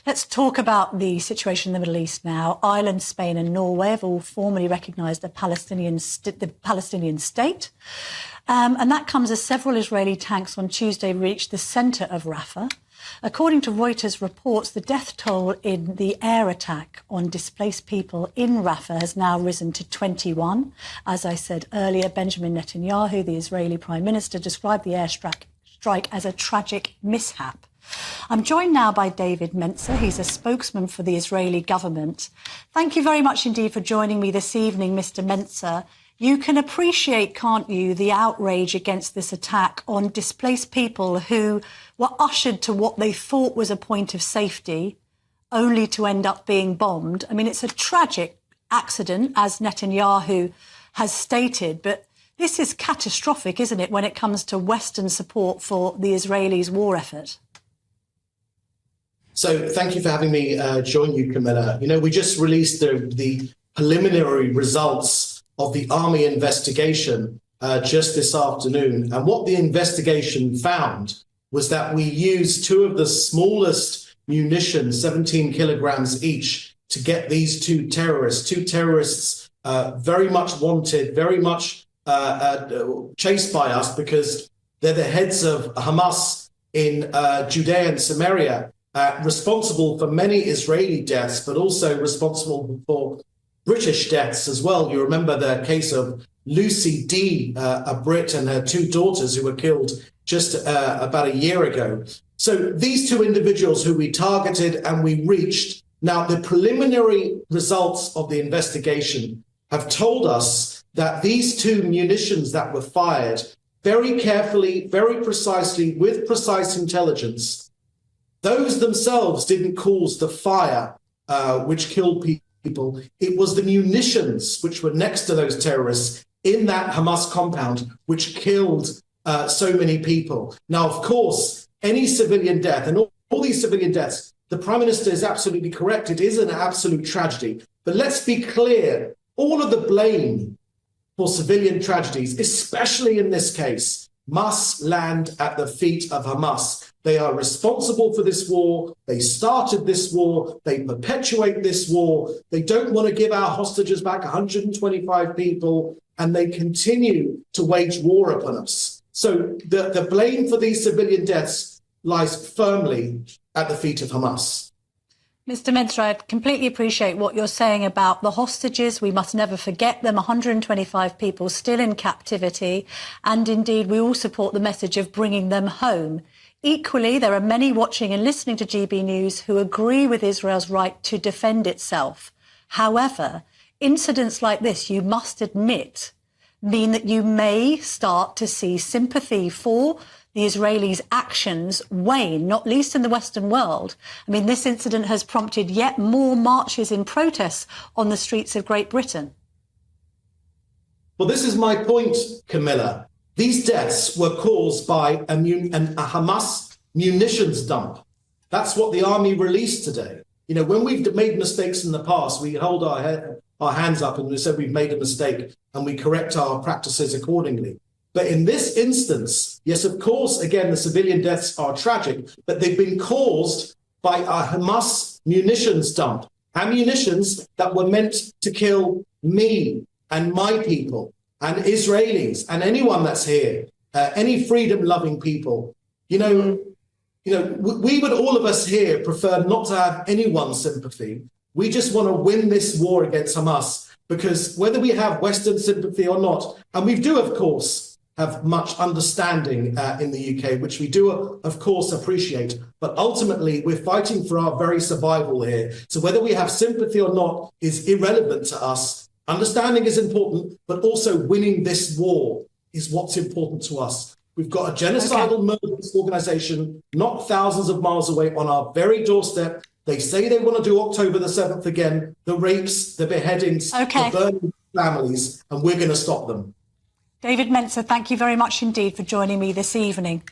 Let's talk about the situation in the Middle East now. Ireland, Spain and Norway have all formally recognised the Palestinian state. And that comes as several Israeli tanks on Tuesday reached the centre of Rafah. According to Reuters reports, the death toll in the air attack on displaced people in Rafah has now risen to 21. As I said earlier, Benjamin Netanyahu, the Israeli Prime Minister, described the airstrike as a tragic mishap. I'm joined now by David Mencer. He's a spokesman for the Israeli government. Thank you very much indeed for joining me this evening, Mr. Mencer. You can appreciate, can't you, the outrage against this attack on displaced people who were ushered to what they thought was a point of safety, only to end up being bombed. I mean, it's a tragic accident, as Netanyahu has stated, but this is catastrophic, isn't it, when it comes to Western support for the Israelis' war effort? So thank you for having me join you, Camilla. You know, we just released the preliminary results of the army investigation just this afternoon. And what the investigation found was that we used two of the smallest munitions, 17 kilograms each, to get these two terrorists very much wanted, very much chased by us because they're the heads of Hamas in Judea and Samaria. Responsible for many Israeli deaths, but also responsible for British deaths as well. You remember the case of Lucy D, a Brit, and her two daughters who were killed just about a year ago. So these two individuals who we targeted and we reached, now the preliminary results of the investigation have told us that these two munitions that were fired very carefully, very precisely, with precise intelligence, those themselves didn't cause the fire which killed people. It was the munitions which were next to those terrorists in that Hamas compound which killed so many people. Now, of course, any civilian death and all these civilian deaths, the Prime Minister is absolutely correct. It is an absolute tragedy. But let's be clear, all of the blame for civilian tragedies, especially in this case, must land at the feet of Hamas. They are responsible for this war. They started this war. They perpetuate this war. They don't want to give our hostages back, 125 people, and they continue to wage war upon us. So the blame for these civilian deaths lies firmly at the feet of Hamas. Mr. Mencer, I completely appreciate what you're saying about the hostages. We must never forget them, 125 people still in captivity. And indeed, we all support the message of bringing them home. Equally, there are many watching and listening to GB News who agree with Israel's right to defend itself. However, incidents like this, you must admit, mean that you may start to see sympathy for the Israelis' actions wane, not least in the Western world. I mean, this incident has prompted yet more marches in protest on the streets of Great Britain. Well, this is my point, Camilla. These deaths were caused by a Hamas munitions dump. That's what the army released today. You know, when we've made mistakes in the past, we hold our hands up and we said we've made a mistake and we correct our practices accordingly. But in this instance, yes, of course, again, the civilian deaths are tragic, but they've been caused by a Hamas munitions dump, ammunitions that were meant to kill me and my people and Israelis and anyone that's here, any freedom-loving people. We would, all of us here, prefer not to have anyone's sympathy. We just want to win this war against Hamas, because whether we have Western sympathy or not, and we do, of course, have much understanding in the UK, which we do, of course, appreciate. But ultimately, we're fighting for our very survival here. So whether we have sympathy or not is irrelevant to us. Understanding is important, but also winning this war is what's important to us. We've got a genocidal murderous organization not thousands of miles away on our very doorstep. They say they want to do October the 7th again, the rapes, the beheadings, the burning families, and we're going to stop them. David Mencer, thank you very much indeed for joining me this evening.